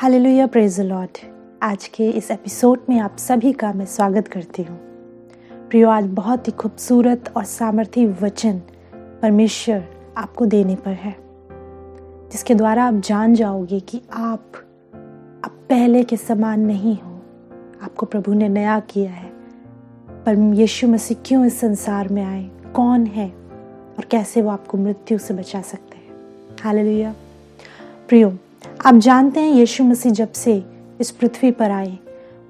Hallelujah, praise the Lord. आज के इस एपिसोड में आप सभी का मैं स्वागत करती हूँ। प्रियो, आज बहुत ही खूबसूरत और सामर्थी वचन परमेश्वर आपको देने पर है, जिसके द्वारा आप जान जाओगे कि आप अब पहले के समान नहीं हो। आपको प्रभु ने नया किया है। पर यीशु मसीह क्यों इस संसार में आए, कौन है और कैसे वो आपको मृत्यु से बचा सकते हैं। हालेलुया। प्रियो, आप जानते हैं यीशु मसीह जब से इस पृथ्वी पर आए,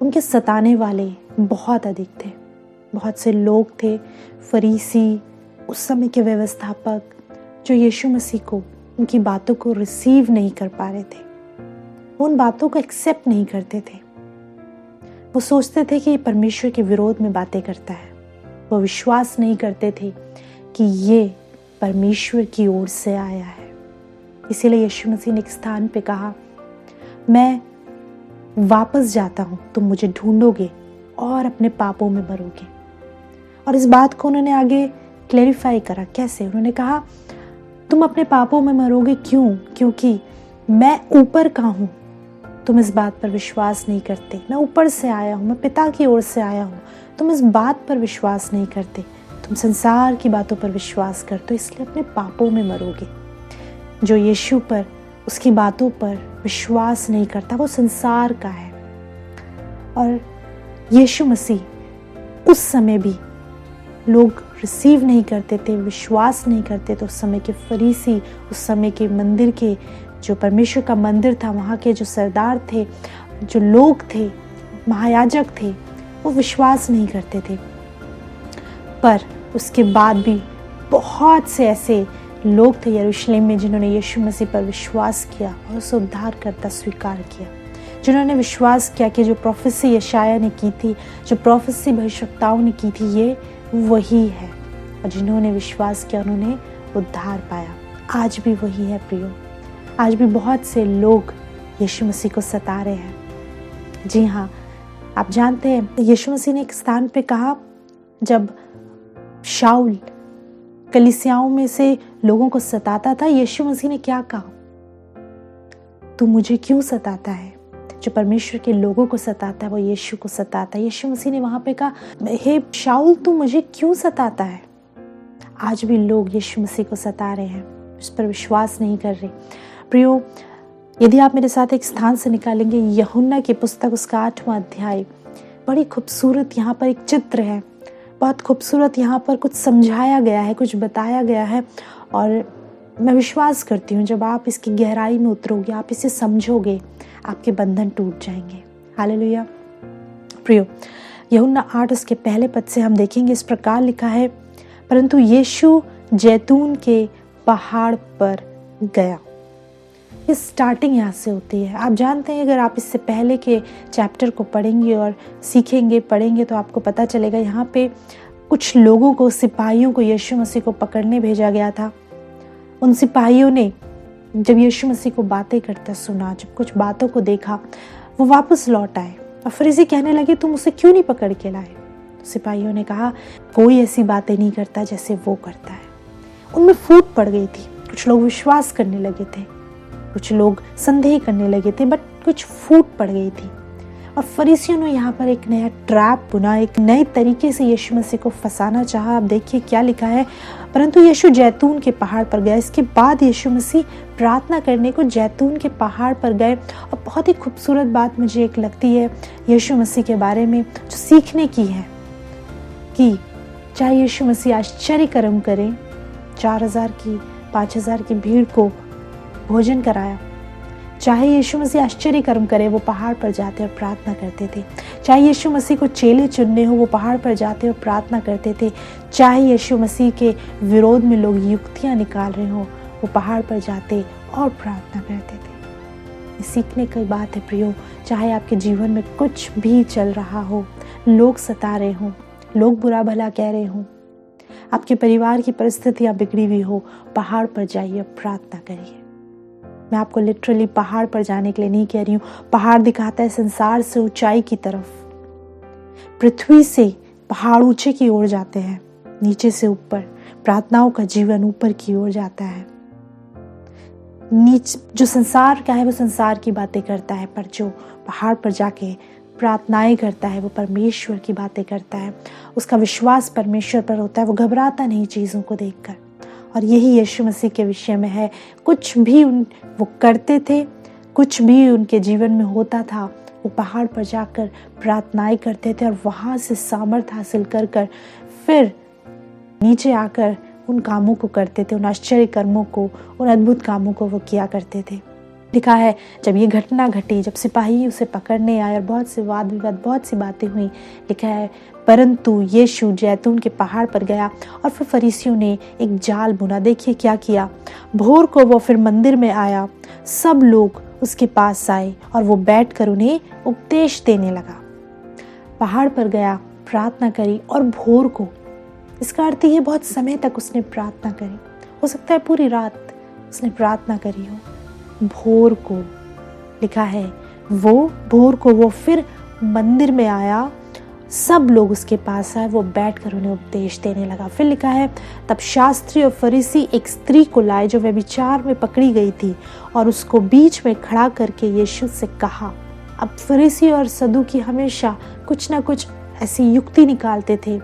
उनके सताने वाले बहुत अधिक थे। बहुत से लोग थे, फरीसी, उस समय के व्यवस्थापक, जो यीशु मसीह को, उनकी बातों को रिसीव नहीं कर पा रहे थे। वो उन बातों को एक्सेप्ट नहीं करते थे। वो सोचते थे कि ये परमेश्वर के विरोध में बातें करता है। वो विश्वास नहीं करते थे कि ये परमेश्वर की ओर से आया है। इसीलिए यीशु मसीह ने एक स्थान पे कहा, मैं वापस जाता हूँ, तुम मुझे ढूंढोगे और अपने पापों में मरोगे। और इस बात को उन्होंने आगे क्लैरिफाई करा। कैसे? उन्होंने कहा, तुम अपने पापों में मरोगे। क्यों? क्योंकि मैं ऊपर का हूँ, तुम इस बात पर विश्वास नहीं करते। मैं ऊपर से आया हूँ, मैं पिता की ओर से आया हूँ, तुम इस बात पर विश्वास नहीं करते। तुम संसार की बातों पर विश्वास करते हो, इसलिए अपने पापों में मरोगे। जो यीशु पर, उसकी बातों पर विश्वास नहीं करता, वो संसार का है। और यीशु मसीह उस समय भी लोग रिसीव नहीं करते थे, विश्वास नहीं करते थे। उस समय के फरीसी, उस समय के मंदिर के, जो परमेश्वर का मंदिर था, वहाँ के जो सरदार थे, जो लोग थे, महायाजक थे, वो विश्वास नहीं करते थे। पर उसके बाद भी बहुत से ऐसे लोग थे यरूशलेम में जिन्होंने यीशु मसीह पर विश्वास किया और उसे उद्धारकर्ता स्वीकार किया। जिन्होंने विश्वास किया कि जो प्रोफेसी यशाया ने की थी, जो प्रोफेसी भविष्यवक्ताओं ने की थी, ये वही है। और जिन्होंने विश्वास किया, उन्होंने उद्धार पाया। आज भी वही है प्रियो। आज भी बहुत से लोग यीशु मसीह को सता रहे हैं। जी हाँ, आप जानते हैं यीशु मसीह ने एक स्थान पे कहा, जब शाऊल कलीसियाओं में से लोगों को सताता था, यीशु मसीह ने क्या कहा? तू मुझे क्यों सताता है? जो परमेश्वर के लोगों को सताता है, वो यीशु को सताता है। यीशु मसीह ने वहां पे कहा, हे शाऊल, तू मुझे क्यों सताता है? आज भी लोग यीशु मसीह को सता रहे हैं, उस पर विश्वास नहीं कर रहे। प्रियो, यदि आप मेरे साथ एक स्थान से निकालेंगे, यूहन्ना की पुस्तक, उसका 8वां अध्याय, बड़ी खूबसूरत यहाँ पर एक चित्र है। बहुत खूबसूरत यहाँ पर कुछ समझाया गया है, कुछ बताया गया है। और मैं विश्वास करती हूँ जब आप इसकी गहराई में उतरोगे, आप इसे समझोगे, आपके बंधन टूट जाएंगे। हालेलुया। प्रियो, यूहन्ना 8 उसके पहले पद से हम देखेंगे, इस प्रकार लिखा है, परंतु यीशु जैतून के पहाड़ पर गया। इस स्टार्टिंग यहाँ से होती है। आप जानते हैं, अगर आप इससे पहले के चैप्टर को पढ़ेंगे और सीखेंगे, पढ़ेंगे, तो आपको पता चलेगा यहाँ पे कुछ लोगों को, सिपाहियों को यीशु मसीह को पकड़ने भेजा गया था। उन सिपाहियों ने जब यीशु मसीह को बातें करते सुना, जब कुछ बातों को देखा, वो वापस लौट आए और फरीसी कहने लगे, तुम उसे क्यों नहीं पकड़ के लाए? तो सिपाहियों ने कहा, कोई ऐसी बातें नहीं करता जैसे वो करता है। उनमें फूट पड़ गई थी। कुछ लोग विश्वास करने लगे थे, कुछ लोग संदेह करने लगे थे, बट कुछ फूट पड़ गई थी। और फरीसियों ने यहाँ पर एक नया ट्रैप बुना, एक नए तरीके से यीशु मसीह को फंसाना चाहा। आप देखिए क्या लिखा है, परंतु यीशु जैतून के पहाड़ पर गया। इसके बाद यीशु मसीह प्रार्थना करने को जैतून के पहाड़ पर गए। और बहुत ही खूबसूरत बात मुझे एक लगती है यीशु मसीह के बारे में, जो सीखने की है, कि चाहे यीशु मसीह आश्चर्य कर्म करें, 4000 की 5000 की भीड़ को भोजन कराया, चाहे यीशु मसीह आश्चर्य कर्म करे, वो पहाड़ पर जाते और प्रार्थना करते थे। चाहे यीशु मसीह को चेले चुनने हो, वो पहाड़ पर जाते और प्रार्थना करते थे। चाहे यीशु मसीह के विरोध में लोग युक्तियां निकाल रहे हो, वो पहाड़ पर जाते और प्रार्थना करते थे। सीखने की बात है प्रियो। चाहे आपके जीवन में कुछ भी चल रहा हो, लोग सता रहे हो, लोग बुरा भला कह रहे हो, आपके परिवार की परिस्थितियां बिगड़ी हुई हो, पहाड़ पर जाइए, प्रार्थना करिए। मैं आपको लिटरली पहाड़ पर जाने के लिए नहीं कह रही हूँ। पहाड़ दिखाता है संसार से ऊंचाई की तरफ। पृथ्वी से पहाड़ ऊंचे की ओर जाते हैं, नीचे से ऊपर। प्रार्थनाओं का जीवन ऊपर की ओर जाता है। नीच जो संसार का है वो संसार की बातें करता है, पर जो पहाड़ पर जाके प्रार्थनाएं करता है वो परमेश्वर की बातें करता है। उसका विश्वास परमेश्वर पर होता है, वो घबराता नहीं चीज़ों को देखकर। और यही यीशु मसीह के विषय में है। कुछ भी वो करते थे, कुछ भी उनके जीवन में होता था, वो पहाड़ पर जाकर प्रार्थनाएं करते थे और वहाँ से सामर्थ हासिल कर फिर नीचे आकर उन कामों को करते थे, उन आश्चर्य कर्मों को, उन अद्भुत कामों को वो किया करते थे। लिखा है जब ये घटना घटी, जब सिपाही उसे पकड़ने आए और बहुत से वाद विवाद, बहुत सी बातें हुई, लिखा है परंतु यीशु जैतून के पहाड़ पर गया और फिर फरीसियों ने एक जाल बुना। देखिए क्या किया, भोर को वो फिर मंदिर में आया, सब लोग उसके पास आए और वो बैठकर उन्हें उपदेश देने लगा। पहाड़ पर गया, प्रार्थना करी और भोर को, इसका अर्थ ये बहुत समय तक उसने प्रार्थना करी, हो सकता है पूरी रात उसने प्रार्थना करी हो। भोर को लिखा है वो भोर को वो फिर मंदिर में आया, सब लोग उसके पास आए, वो बैठकर उन्हें उपदेश देने लगा। फिर लिखा है तब शास्त्री और फरीसी एक स्त्री को लाए जो व्यभिचार में पकड़ी गई थी और उसको बीच में खड़ा करके यीशु से कहा। अब फरीसी और सदूकी हमेशा कुछ ना कुछ ऐसी युक्ति निकालते थे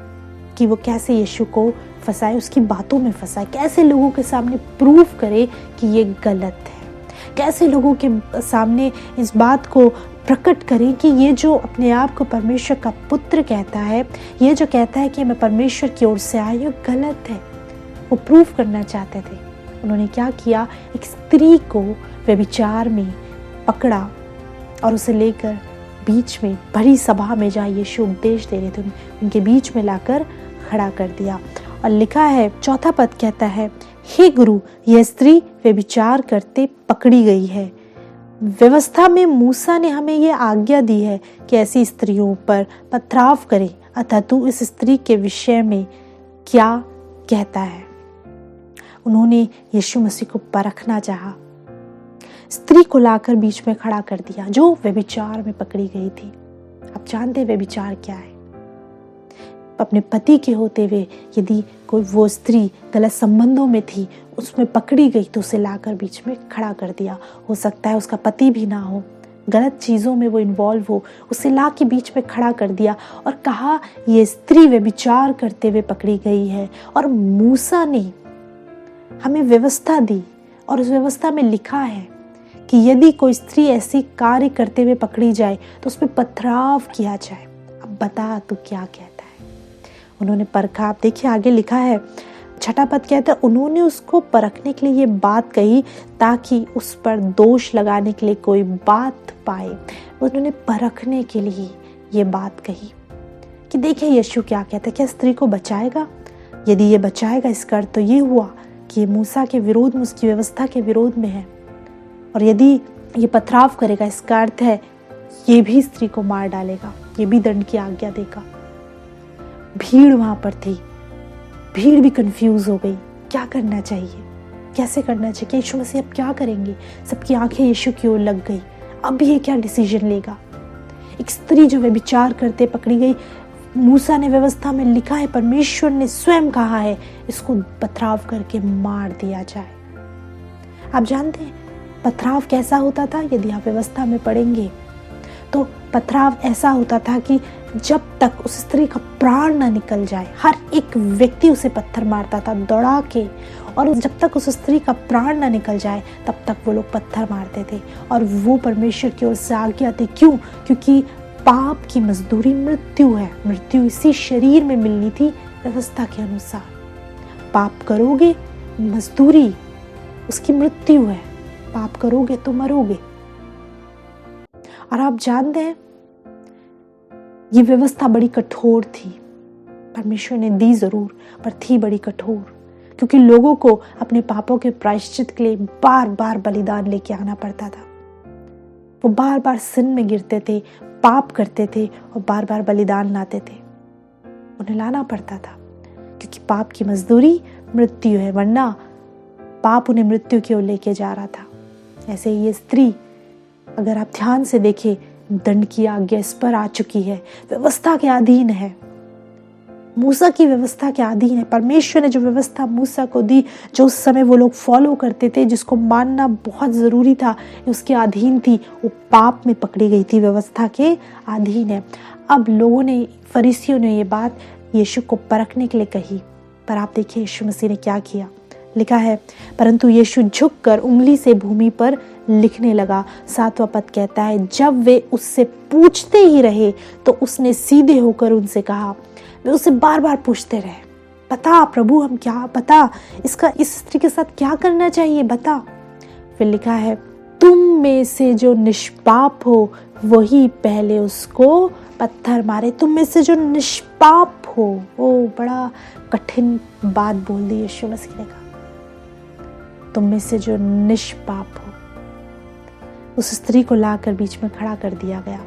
कि वो कैसे यीशु को फंसाए, उसकी बातों में फंसाए, कैसे लोगों के सामने प्रूव करे कि ये गलत है, कैसे लोगों के सामने इस बात को प्रकट करें कि ये जो अपने आप को परमेश्वर का पुत्र कहता है, ये जो कहता है कि मैं परमेश्वर की ओर से आया, ये गलत है। वो प्रूफ करना चाहते थे। उन्होंने क्या किया, एक स्त्री को व्यभिचार में पकड़ा और उसे लेकर बीच में भरी सभा में जहाँ यीशु उपदेश दे रहे थे उनके बीच में लाकर खड़ा कर दिया। और लिखा है चौथा पद कहता है हे गुरु, यह स्त्री व्यभिचार करते पकड़ी गई है। व्यवस्था में मूसा ने हमें यह आज्ञा दी है कि ऐसी स्त्रियों पर पथराव करें, अतः तू इस स्त्री के विषय में क्या कहता है। उन्होंने यीशु मसीह को परखना चाहा, स्त्री को लाकर बीच में खड़ा कर दिया जो व्यभिचार में पकड़ी गई थी। आप जानते हैं व्यभिचार क्या है। अपने पति के होते हुए यदि कोई वो स्त्री गलत संबंधों में थी, उसमें पकड़ी गई तो उसे लाकर बीच में खड़ा कर दिया। हो सकता है उसका पति भी ना हो, गलत चीज़ों में वो इन्वॉल्व हो, उसे ला के बीच में खड़ा कर दिया और कहा ये स्त्री व्यभिचार करते हुए पकड़ी गई है। और मूसा ने हमें व्यवस्था दी और उस व्यवस्था में लिखा है कि यदि कोई स्त्री ऐसी कार्य करते हुए पकड़ी जाए तो उस पर पथराव किया जाए। अब बता तू क्या कहता है। उन्होंने परखा। आप देखिए आगे लिखा है छठा पद कहता है उन्होंने उसको परखने के लिए ये बात कही ताकि उस पर दोष लगाने के लिए कोई बात पाए। उन्होंने परखने के लिए ये बात कही कि देखिए यीशु क्या कहता है, क्या स्त्री को बचाएगा। यदि ये बचाएगा इसका अर्थ तो ये हुआ कि ये मूसा के विरोध में, उसकी व्यवस्था के विरोध में है। और यदि ये पथराव करेगा इसका अर्थ है ये भी स्त्री को मार डालेगा, ये भी दंड की आज्ञा देगा। भीड़ वहां पर थी, भीड़ भी कंफ्यूज हो गई, क्या करना चाहिए, कैसे करना चाहिए, यीशु मसीह अब क्या करेंगे। सबकी आंखें यीशु की ओर लग गई, अब ये क्या डिसीजन लेगा। एक स्त्री जो व्यभिचार करते पकड़ी गई, मूसा ने व्यवस्था में लिखा है, परमेश्वर ने स्वयं कहा है इसको पथराव करके मार दिया जाए। आप जानते हैं पथराव कैसा होता था। यदि आप व्यवस्था में पढ़ेंगे तो पथराव ऐसा होता था कि जब तक उस स्त्री का प्राण ना निकल जाए, हर एक व्यक्ति उसे पत्थर मारता था दौड़ा के, और जब तक उस स्त्री का प्राण ना निकल जाए तब तक वो लोग पत्थर मारते थे। और वो परमेश्वर की ओर से आज्ञा थी। क्यों? क्योंकि पाप की मजदूरी मृत्यु है, मृत्यु इसी शरीर में मिलनी थी व्यवस्था के अनुसार। पाप करोगे, मजदूरी उसकी मृत्यु है, पाप करोगे तो मरोगे। और आप जानते हैं ये व्यवस्था बड़ी कठोर थी, परमेश्वर ने दी जरूर पर थी बड़ी कठोर, क्योंकि लोगों को अपने पापों के प्रायश्चित के लिए बार बार बलिदान लेके आना पड़ता था। वो बार बार सिन में गिरते थे, पाप करते थे और बार बार बलिदान लाते थे, उन्हें लाना पड़ता था क्योंकि पाप की मजदूरी मृत्यु है, वरना पाप उन्हें मृत्यु की ओर लेके जा रहा था। ऐसे ये स्त्री, अगर आप ध्यान से देखें, दंड की आज्ञा इस पर आ चुकी है, व्यवस्था के अधीन है। मूसा की व्यवस्था के अधीन है। परमेश्वर ने जो व्यवस्था मूसा को दी, जो उस समय वो लोग फॉलो करते थे, जिसको मानना बहुत ज़रूरी था, उसके अधीन थी, वो पाप में पकड़ी गई थी, व्यवस्था के अधीन है। अब लोगों ने, फरीसियों ने ये बात यीशु को परखने के लिए कही, पर आप देखिए यीशु मसीह ने क्या किया। लिखा है, परंतु यीशु झुककर उंगली से भूमि पर लिखने लगा। 7वां पद कहता है, जब वे उससे पूछते ही रहे तो उसने सीधे होकर उनसे कहा। वे उससे बार बार पूछते रहे, बता प्रभु, हम क्या, बता इसका इस स्त्री के साथ क्या करना चाहिए, बता। फिर लिखा है, तुम में से जो निष्पाप हो वही पहले उसको पत्थर मारे। तुम में से जो निष्पाप हो, वो बड़ा कठिन बात बोल दी यीशु मसीह ने कहा, तुम में से जो निष्पाप हो। उस स्त्री को लाकर बीच में खड़ा कर दिया गया।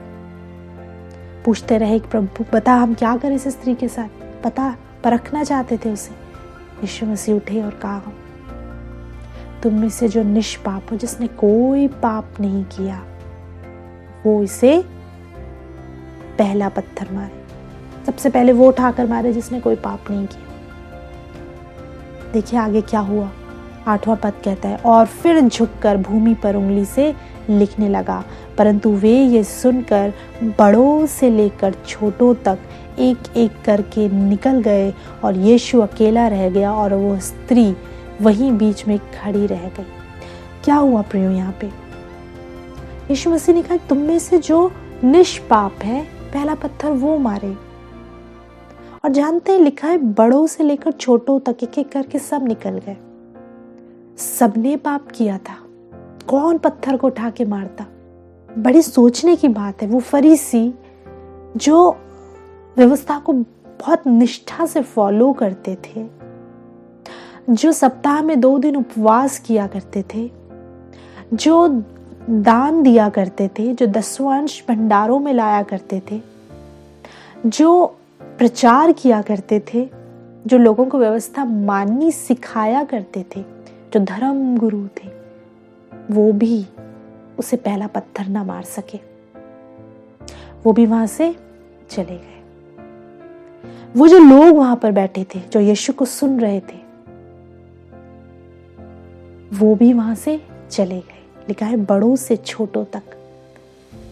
पूछते रहे कि प्रभु बता, हम क्या करें इस स्त्री के साथ, पता परखना चाहते थे उसे। यीशु मसीह उठे और कहा, तुम में से जो निष्पाप हो, जिसने कोई पाप नहीं किया, वो इसे पहला पत्थर मारे। सबसे पहले वो उठाकर मारे जिसने कोई पाप नहीं किया। देखिए आगे क्या हुआ। 8वां पद कहता है, और फिर झुककर भूमि पर उंगली से लिखने लगा। परंतु वे ये सुनकर बड़ों से लेकर छोटों तक एक एक करके निकल गए और यीशु अकेला रह गया और वो स्त्री वहीं बीच में खड़ी रह गई। क्या हुआ प्रियो, यहाँ पे यीशु मसीह ने कहा, तुम में से जो निष्पाप है पहला पत्थर वो मारे। और जानते हैं, लिखा है बड़ों से लेकर छोटों तक एक एक करके सब निकल गए। सबने पाप किया था, कौन पत्थर को उठा के मारता। बड़ी सोचने की बात है। वो फरीसी जो व्यवस्था को बहुत निष्ठा से फॉलो करते थे, जो सप्ताह में 2 दिन उपवास किया करते थे, जो दान दिया करते थे, जो दसवांश भंडारों में लाया करते थे, जो प्रचार किया करते थे, जो लोगों को व्यवस्था माननी सिखाया करते थे, जो धर्म गुरु थे, वो भी उसे पहला पत्थर ना मार सके। वो भी वहां से चले गए। वो जो लोग वहां पर बैठे थे, जो यीशु को सुन रहे थे, वो भी वहां से चले गए। लिखा है बड़ों से छोटों तक,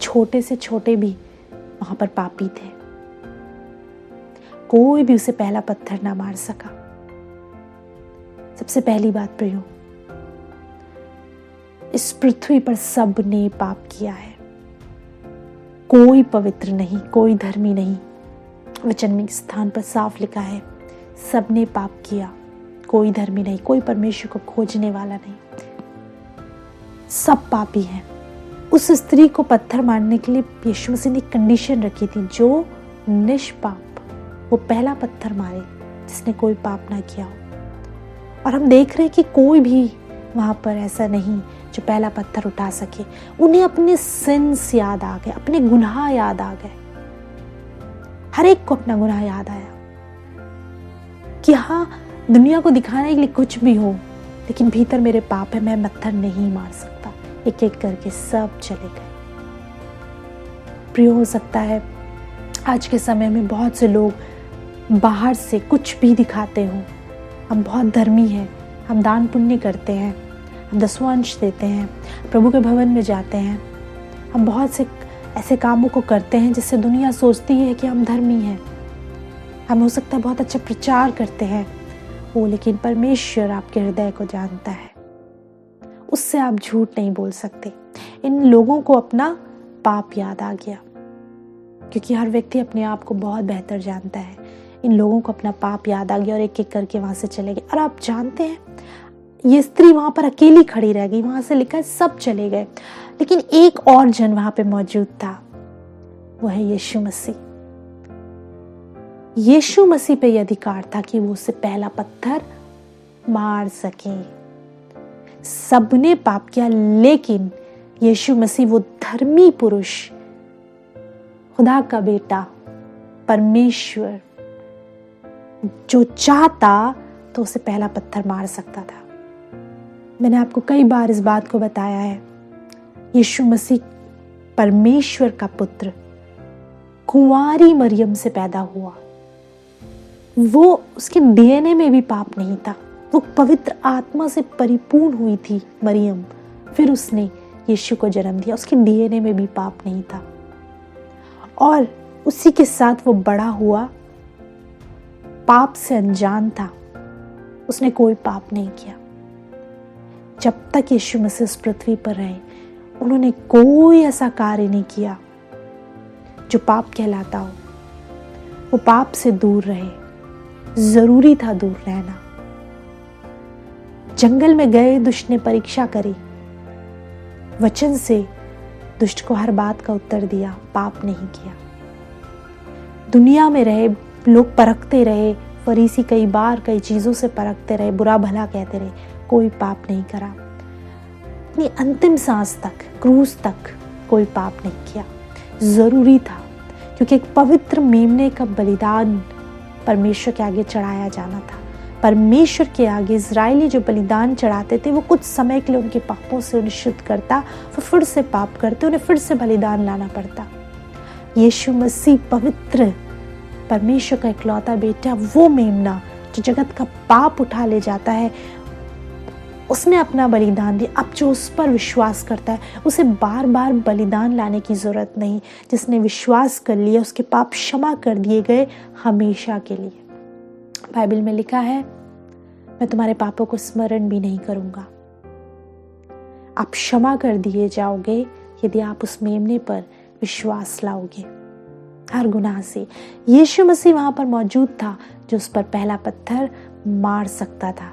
छोटे से छोटे भी वहां पर पापी थे। कोई भी उसे पहला पत्थर ना मार सका। सबसे पहली बात प्रियो, इस पृथ्वी पर सब ने पाप किया है। कोई पवित्र नहीं, कोई धर्मी नहीं। वचन में स्थान पर साफ लिखा है, सब ने पाप किया, कोई धर्मी नहीं, कोई परमेश्वर को खोजने वाला नहीं। सब पापी हैं। उस स्त्री को पत्थर मारने के लिए यीशु मसीह ने कंडीशन रखी थी, जो निष्पाप वो पहला पत्थर मारे जिसने कोई पाप ना किया हो। और हम देख रहे हैं कि कोई भी वहां पर ऐसा नहीं जो पहला पत्थर उठा सके। उन्हें अपने सिन्स याद आ गए, अपने गुनाह याद आ गए। हर एक को अपना गुनाह याद आया कि हाँ, दुनिया को दिखाने के लिए कुछ भी हो, लेकिन भीतर मेरे पाप है, मैं पत्थर नहीं मार सकता। एक एक करके सब चले गए। प्रिय, हो सकता है आज के समय में बहुत से लोग बाहर से कुछ भी दिखाते हो। हम बहुत धर्मी हैं, हम दान पुण्य करते हैं, हम दसवांश देते हैं, प्रभु के भवन में जाते हैं, हम बहुत से ऐसे कामों को करते हैं जिससे दुनिया सोचती है कि हम धर्मी हैं। हम हो सकता है बहुत अच्छा प्रचार करते हैं, वो लेकिन परमेश्वर आपके हृदय को जानता है, उससे आप झूठ नहीं बोल सकते। इन लोगों को अपना पाप याद आ गया, क्योंकि हर व्यक्ति अपने आप को बहुत बेहतर जानता है। इन लोगों को अपना पाप याद आ गया और एक एक करके वहां से चले गए। और आप जानते हैं, ये स्त्री वहां पर अकेली खड़ी रह गई। वहां से लिखा है सब चले गए, लेकिन एक और जन वहां पे मौजूद था, वो है यीशु मसीह। यीशु मसीह पे यह अधिकार था कि वो उसे पहला पत्थर मार सके। सबने पाप किया, लेकिन यीशु मसीह वो धर्मी पुरुष, खुदा का बेटा, परमेश्वर, जो चाहता तो उसे पहला पत्थर मार सकता था। मैंने आपको कई बार इस बात को बताया है, यीशु मसीह परमेश्वर का पुत्र कुंवारी मरियम से पैदा हुआ। वो उसके डीएनए में भी पाप नहीं था। वो पवित्र आत्मा से परिपूर्ण हुई थी मरियम, फिर उसने यीशु को जन्म दिया। उसके डीएनए में भी पाप नहीं था और उसी के साथ वो बड़ा हुआ, पाप से अनजान था, उसने कोई पाप नहीं किया। जब तक यीशु मसीह इस पृथ्वी पर रहे, उन्होंने कोई ऐसा कार्य नहीं किया जो पाप कहलाता हो। वो पाप से दूर रहे, जरूरी था दूर रहना। जंगल में गए, दुष्ट ने परीक्षा करी, वचन से दुष्ट को हर बात का उत्तर दिया, पाप नहीं किया। दुनिया में रहे, लोग परखते रहे, फरीसी कई बार कई चीजों से परखते रहे, बुरा भला कहते रहे, कोई पाप नहीं करा। अपनी अंतिम सांस तक, क्रूस तक कोई पाप नहीं किया। जरूरी था क्योंकि एक पवित्र मेमने का बलिदान परमेश्वर के आगे चढ़ाया जाना था। परमेश्वर के आगे इजरायली जो बलिदान चढ़ाते थे, वो कुछ समय के लिए उनके पापों से उन्हें शुद्ध करता, वो फिर से पाप करते, उन्हें फिर से बलिदान लाना पड़ता। यीशु मसीह पवित्र परमेश्वर का इकलौता बेटा, वो मेमना जो जगत का पाप उठा ले जाता है, उसने अपना बलिदान दिया। अब जो उस पर विश्वास करता है, उसे बार बार बलिदान लाने की जरूरत नहीं। जिसने विश्वास कर लिया, उसके पाप क्षमा कर दिए गए हमेशा के लिए। बाइबल में लिखा है, मैं तुम्हारे पापों को स्मरण भी नहीं करूंगा। आप क्षमा कर दिए जाओगे यदि आप उस मेमने पर विश्वास लाओगे, हर गुनाह से। यीशु मसीह वहां पर मौजूद था जो उस पर पहला पत्थर मार सकता था।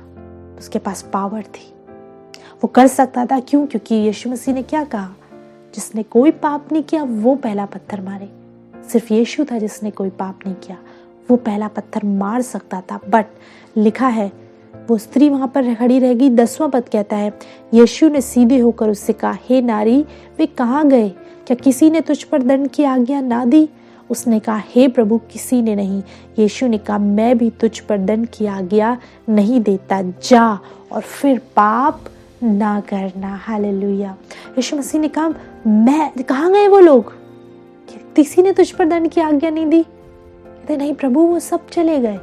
उसके पास पावर थी, वो कर सकता था। क्यों? क्योंकि यीशु मसीह ने क्या कहा, जिसने कोई पाप नहीं किया वो पहला पत्थर मारे। सिर्फ यीशु था जिसने कोई पाप नहीं किया, वो पहला पत्थर मार सकता था। बट लिखा है, वो स्त्री वहां पर खड़ी रहेगी। 10वां पद कहता है, यीशु ने सीधे होकर उससे कहा, हे नारी, वे कहाँ गए? क्या किसी ने तुझ पर दंड की आज्ञा ना दी? उसने कहा, हे प्रभु, किसी ने नहीं। यीशु ने कहा, मैं भी तुझ पर दंड की आज्ञा नहीं देता, जा और फिर पाप ना करना। हालेलुया। यीशु मसीह ने कहा, मैं, कहाँ गए वो लोग? किसी ने तुझ पर दंड की आज्ञा नहीं दी? कहते नहीं प्रभु, वो सब चले गए।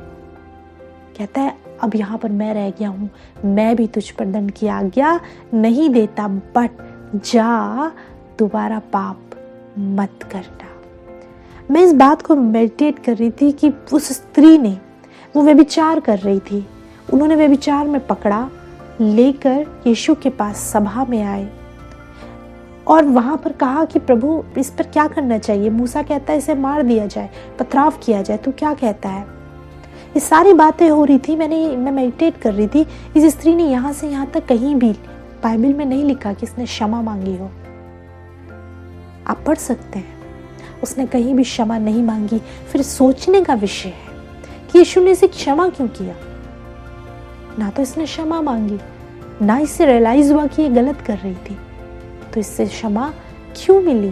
कहता है, अब यहाँ पर मैं रह गया हूँ, मैं भी तुझ पर दंड की आज्ञा नहीं देता, बट जा, दोबारा पाप मत करना। मैं इस बात को मेडिटेट कर रही थी कि उस स्त्री ने, वो व्यभिचार कर रही थी, उन्होंने व्यभिचार में पकड़ा, लेकर यीशु के पास सभा में आए और वहां पर कहा कि प्रभु, इस पर क्या करना चाहिए? मूसा कहता है इसे मार दिया जाए, पथराव किया जाए, तू क्या कहता है? ये सारी बातें हो रही थी, मैं मेडिटेट कर रही थी। इस स्त्री ने यहाँ से यहाँ तक कहीं भी बाइबल में नहीं लिखा कि इसने क्षमा मांगी हो। आप पढ़ सकते हैं, उसने कहीं भी क्षमा नहीं मांगी। फिर सोचने का विषय है कि यीशु ने इसे क्षमा क्यों किया? ना तो इसने क्षमा मांगी, ना इससे रियलाइज हुआ कि ये गलत कर रही थी, तो इससे क्षमा क्यों मिली?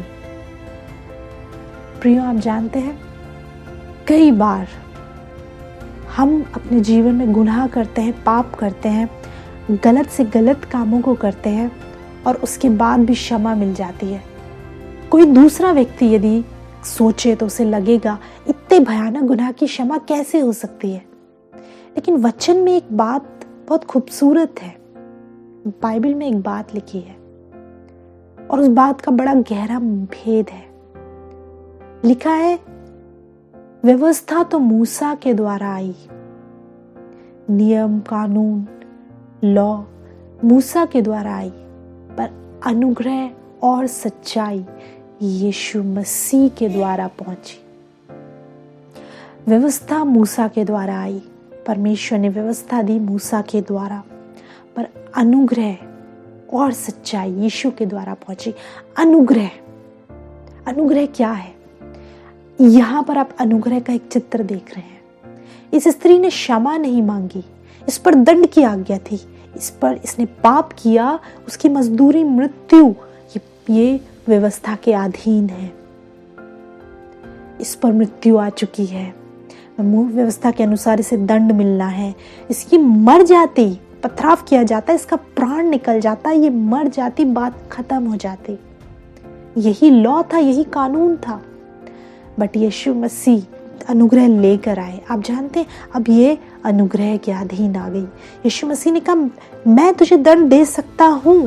प्रियो, आप जानते हैं, कई बार हम अपने जीवन में गुनाह करते हैं, पाप करते हैं, गलत से गलत कामों को करते हैं और उसके बाद भी क्षमा मिल जाती है। कोई दूसरा व्यक्ति यदि सोचे तो उसे लगेगा इतने भयानक गुनाह की क्षमा कैसे हो सकती है? लेकिन वचन में एक बात बहुत खूबसूरत है, बाइबल में एक बात लिखी है और उस बात का बड़ा गहरा भेद है। लिखा है, व्यवस्था तो मूसा के द्वारा आई, नियम, कानून, लॉ मूसा के द्वारा आई, पर अनुग्रह और सच्चाई यीशु मसीह के द्वारा पहुंची। व्यवस्था मूसा के द्वारा आई, परमेश्वर ने व्यवस्था दी मूसा के द्वारा, पर अनुग्रह और सच्चाई यीशु के द्वारा पहुंची। अनुग्रह, अनुग्रह क्या है? यहां पर आप अनुग्रह का एक चित्र देख रहे हैं। इस स्त्री ने क्षमा नहीं मांगी, इस पर दंड की आज्ञा थी, इस पर इसने पाप किया, उसकी मजदूरी मृत्यु, ये व्यवस्था के अधीन है, इस पर मृत्यु आ चुकी है, व्यवस्था के अनुसार इसे दंड मिलना है। इसकी मर जाती, पथराव किया जाता, इसका प्राण निकल जाता, ये मर जाती, बात खत्म हो जाती। यही लॉ था, यही कानून था। बट यीशु मसीह अनुग्रह लेकर आए। आप जानते हैं, अब ये अनुग्रह के अधीन आ गई। यीशु मसीह ने कहा, मैं तुझे दंड दे सकता हूँ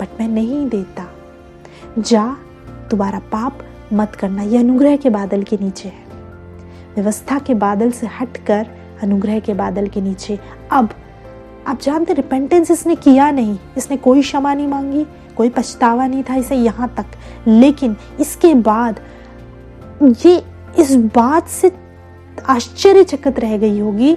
बट मैं नहीं देता, जा दोबारा पाप मत करना। यह अनुग्रह के बादल के नीचे है, व्यवस्था के बादल से हटकर अनुग्रह के बादल के नीचे। अब आप जानते, रिपेंटेंस इसने किया नहीं, इसने कोई क्षमा नहीं मांगी, कोई पछतावा नहीं था इसे यहाँ तक। लेकिन इसके बाद ये इस बात से आश्चर्यचकित रह गई होगी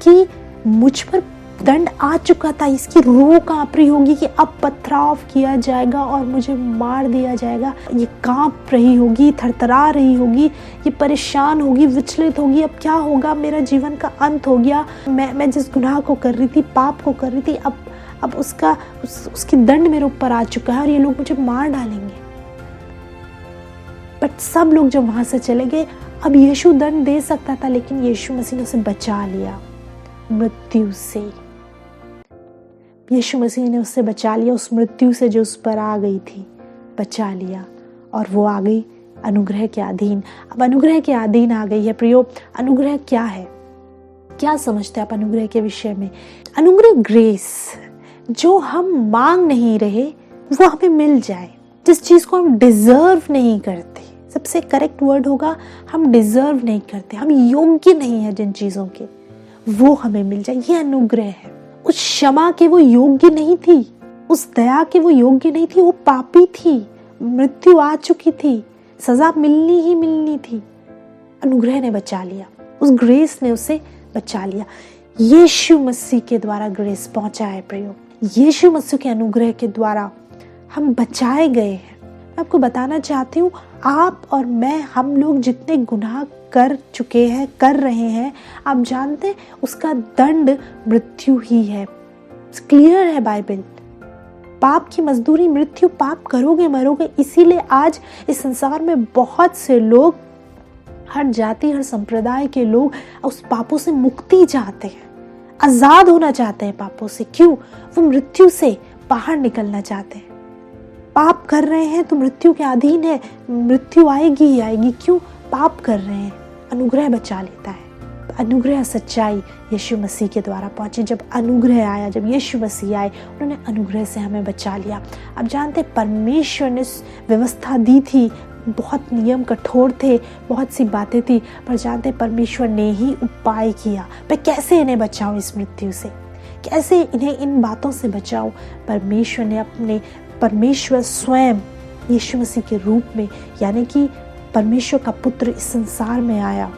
कि मुझ पर दंड आ चुका था। इसकी रूह कांप रही होगी कि अब पथराव किया जाएगा और मुझे मार दिया जाएगा। ये कांप रही होगी, थरथरा रही होगी, ये परेशान होगी, विचलित होगी। अब क्या होगा, मेरा जीवन का अंत हो गया। मैं जिस गुनाह को कर रही थी, पाप को कर रही थी, अब उसकी दंड मेरे ऊपर आ चुका है और ये लोग मुझे मार डालेंगे। बट सब लोग जब वहां से चले गए, अब यीशु दंड दे सकता था, लेकिन यीशु मसीह ने उसे बचा लिया मृत्यु से। यीशु मसीह ने उससे बचा लिया, उस मृत्यु से जो उस पर आ गई थी, बचा लिया और वो आ गई अनुग्रह के अधीन। अब अनुग्रह के अधीन आ गई है। प्रियो, अनुग्रह क्या है? क्या समझते हैं आप अनुग्रह के विषय में? अनुग्रह ग्रेस, जो हम मांग नहीं रहे वो हमें मिल जाए, जिस चीज को हम डिजर्व नहीं करते। सबसे करेक्ट वर्ड होगा, हम डिजर्व नहीं करते, हम योग्य नहीं है जिन चीजों के, वो हमें मिल जाए, ये अनुग्रह है। उस क्षमा के वो योग्य नहीं थी, उस दया के वो योग्य नहीं थी, वो पापी थी, मृत्यु आ चुकी थी, सजा मिलनी ही मिलनी थी। अनुग्रह ने बचा लिया, उस ग्रेस ने उसे बचा लिया। यीशु मसीह के द्वारा ग्रेस पहुंचा है प्रियो, यीशु मसीह के अनुग्रह के द्वारा हम बचाए गए हैं। मैं आपको बताना चाहती हूँ, आप और मैं, हम लोग जितने गुनाह कर चुके हैं, कर रहे हैं, आप जानते हैं उसका दंड मृत्यु ही है। क्लियर है बाइबल, पाप की मजदूरी मृत्यु, पाप करोगे मरोगे। इसीलिए आज इस संसार में बहुत से लोग, हर जाति हर संप्रदाय के लोग उस पापों से मुक्ति चाहते हैं, आजाद होना चाहते हैं पापों से। क्यों? वो मृत्यु से बाहर निकलना चाहते हैं। पाप कर रहे हैं तो मृत्यु के अधीन है, मृत्यु आएगी ही आएगी। क्यों? पाप कर रहे हैं। अनुग्रह बचा लेता है। अनुग्रह सच्चाई यीशु मसीह के द्वारा पहुंची। जब अनुग्रह आया, जब यीशु मसीह आए, उन्होंने अनुग्रह से हमें बचा लिया। अब जानते, परमेश्वर ने व्यवस्था दी थी, बहुत नियम कठोर थे, बहुत सी बातें थी, पर जानते परमेश्वर ने ही उपाय किया, मैं कैसे इन्हें बचाऊं इस मृत्यु से, कैसे इन्हें इन बातों से बचाऊं। परमेश्वर ने परमेश्वर स्वयं यीशु मसीह के रूप में, यानी कि परमेश्वर का पुत्र इस संसार में आया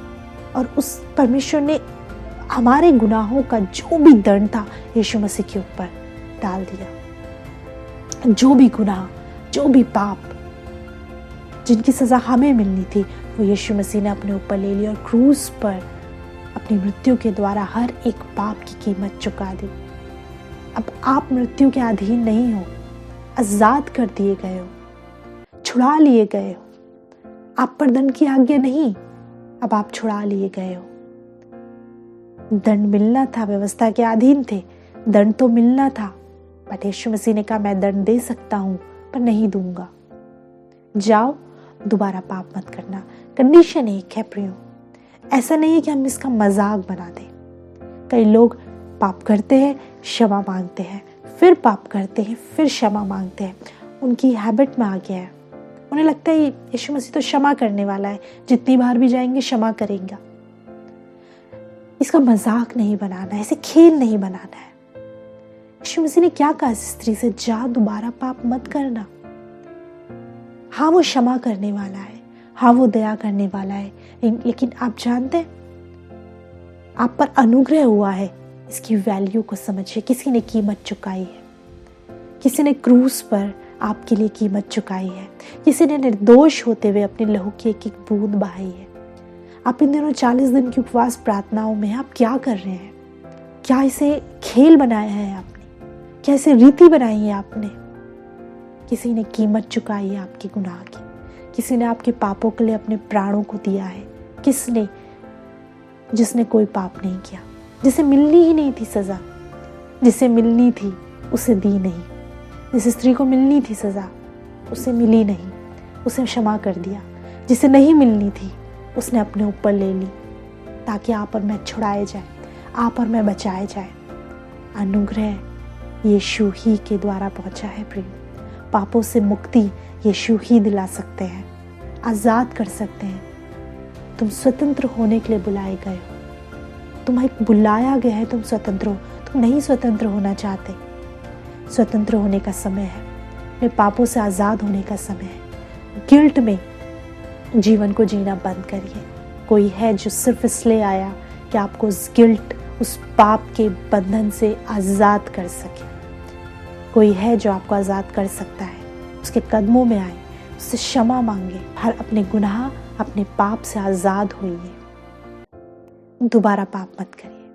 और उस परमेश्वर ने हमारे गुनाहों का जो भी दंड था यीशु मसीह के ऊपर डाल दिया। जो भी गुनाह, जो भी पाप, जिनकी सजा हमें मिलनी थी, वो यीशु मसीह ने अपने ऊपर ले लिया और क्रूस पर अपनी मृत्यु के द्वारा हर एक पाप की कीमत चुका दी। अब आप मृत्यु के अधीन नहीं हो, आजाद कर दिए गए हो, छुड़ा लिए गए हो। आप पर दंड की आज्ञा नहीं, अब आप छुड़ा लिए गए हो। दंड मिलना था, व्यवस्था के अधीन थे, दंड तो मिलना था, बट यीशु मसीह ने कहा मैं दंड दे सकता हूं पर नहीं दूंगा, जाओ दोबारा पाप मत करना। कंडीशन एक है प्रियो, ऐसा नहीं है कि हम इसका मजाक बना दें। कई लोग पाप करते हैं, क्षमा मांगते हैं, फिर पाप करते हैं, फिर क्षमा मांगते हैं। उनकी हैबिट में आ गया है, उन्हें लगता है यीशु मसीह तो क्षमा करने वाला है, जितनी बार भी जाएंगे क्षमा करेगा। इसका मजाक नहीं बनाना है, इसे खेल नहीं बनाना है। यीशु मसीह ने क्या कहा इस स्त्री से? जा दोबारा पाप मत करना। हाँ, वो क्षमा करने वाला है, हाँ वो दया करने वाला है, लेकिन आप जानते हैं आप पर अनुग्रह हुआ है, इसकी वैल्यू को समझिए। किसी ने कीमत चुकाई है, किसी ने क्रूस पर आपके लिए कीमत चुकाई है, किसी ने निर्दोष होते हुए अपने लहू की एक एक बूंद बहाई है। आप इन दिनों 40 दिन की उपवास प्रार्थनाओं में आप क्या कर रहे हैं? क्या इसे खेल बनाया है आपने? क्या इसे रीति बनाई है आपने? किसी ने कीमत चुकाई है आपके गुनाह की, किसी ने आपके पापों के लिए अपने प्राणों को दिया है। किसने? जिसने कोई पाप नहीं किया, जिसे मिलनी ही नहीं थी सजा, जिसे मिलनी थी उसे दी नहीं। जिस स्त्री को मिलनी थी सजा, उसे मिली नहीं, उसे क्षमा कर दिया। जिसे नहीं मिलनी थी, उसने अपने ऊपर ले ली ताकि आप और मैं छुड़ाए जाए, आप और मैं बचाए जाए। अनुग्रह यीशु ही के द्वारा पहुंचा है प्रिय। पापों से मुक्ति यीशु ही दिला सकते हैं, आज़ाद कर सकते हैं। तुम स्वतंत्र होने के लिए बुलाए गए हो, तुम्हें बुलाया गया है, तुम स्वतंत्र हो। तुम नहीं स्वतंत्र होना चाहते, स्वतंत्र होने का समय है, अपने पापों से आज़ाद होने का समय है। गिल्ट में जीवन को जीना बंद करिए। कोई है जो सिर्फ इसलिए आया कि आपको उस गिल्ट, उस पाप के बंधन से आज़ाद कर सके। कोई है जो आपको आज़ाद कर सकता है। उसके कदमों में आए, उससे क्षमा मांगे, हर अपने गुनाह, अपने पाप से आज़ाद होइए। दोबारा पाप मत करिए।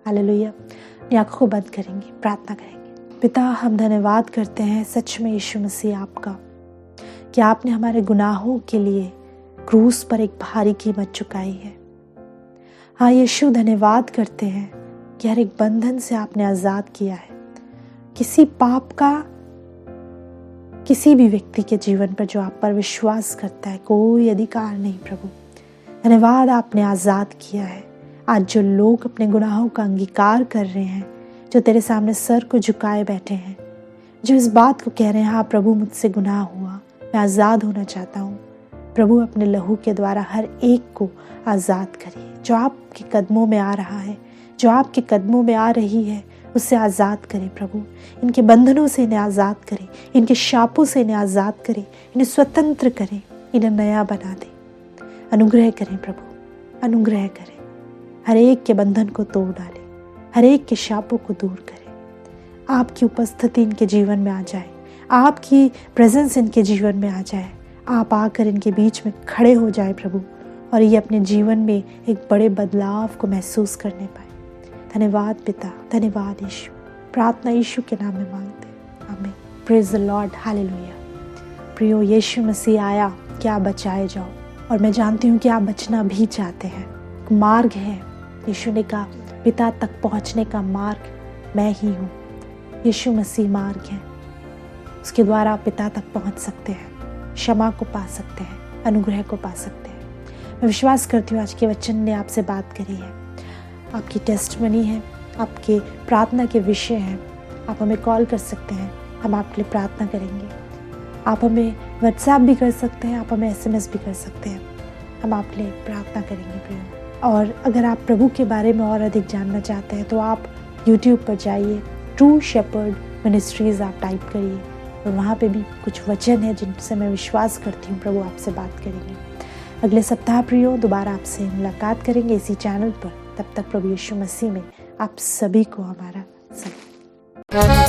हालेलुया। अपनी आँखों को बंद करेंगे, प्रार्थना करेंगे। पिता, हम धन्यवाद करते हैं सच में यीशु मसीह आपका, कि आपने हमारे गुनाहों के लिए क्रूस पर एक भारी कीमत चुकाई है। हाँ यीशु, धन्यवाद करते हैं कि हर एक बंधन से आपने आज़ाद किया है। किसी पाप का किसी भी व्यक्ति के जीवन पर जो आप पर विश्वास करता है कोई अधिकार नहीं प्रभु। धन्यवाद, आपने आज़ाद किया है। आज जो लोग अपने गुनाहों का अंगीकार कर रहे हैं, जो तेरे सामने सर को झुकाए बैठे हैं, जो इस बात को कह रहे हैं, हाँ प्रभु मुझसे गुनाह हुआ, मैं आज़ाद होना चाहता हूँ। प्रभु अपने लहू के द्वारा हर एक को आज़ाद करिए। जो आपके कदमों में आ रहा है, जो आपके कदमों में आ रही है, उससे आज़ाद करें प्रभु। इनके बंधनों से इन्हें आज़ाद करें, इनके शापों से इन्हें आज़ाद करें, इन्हें स्वतंत्र करें, इन्हें नया बना दें। अनुग्रह करें प्रभु, अनुग्रह करें। हर एक के बंधन को तोड़ डालें, हर एक के शापों को दूर करें। आपकी उपस्थिति इनके जीवन में आ जाए, आपकी प्रेजेंस इनके जीवन में आ जाए। आप आकर इनके बीच में खड़े हो जाए प्रभु, और ये अपने जीवन में एक बड़े बदलाव को महसूस करने पाए। धन्यवाद पिता, धन्यवाद यीशु। प्रार्थना यीशु के नाम में मांगते हैं, आमीन। Praise the Lord, hallelujah. प्रियो, यीशु मसीह आया कि आप बचाए जाओ, और मैं जानती हूँ कि आप बचना भी चाहते हैं। मार्ग है, यीशु ने कहा पिता तक पहुँचने का मार्ग मैं ही हूँ। यीशु मसीह मार्ग है, उसके द्वारा आप पिता तक पहुँच सकते हैं, क्षमा को पा सकते हैं, अनुग्रह को पा सकते हैं। मैं विश्वास करती हूँ आज के वचन ने आपसे बात करी है, आपकी टेस्टमनी है, आपके प्रार्थना के विषय हैं। आप हमें कॉल कर सकते हैं, हम आपके लिए प्रार्थना करेंगे। आप हमें व्हाट्सएप भी कर सकते हैं, आप हमें SMS भी कर सकते हैं, हम आपके लिए प्रार्थना करेंगे प्रिय। और अगर आप प्रभु के बारे में और अधिक जानना चाहते हैं तो आप YouTube पर जाइए, ट्रू शेपर्ड मिनिस्ट्रीज़ आप टाइप करिए, और वहाँ पे भी कुछ वचन है जिनसे मैं विश्वास करती हूँ प्रभु आपसे बात करेंगे। अगले सप्ताह प्रियो दोबारा आपसे मुलाकात करेंगे इसी चैनल पर। तब तक प्रभु यीशु मसीह में आप सभी को हमारा सलाम।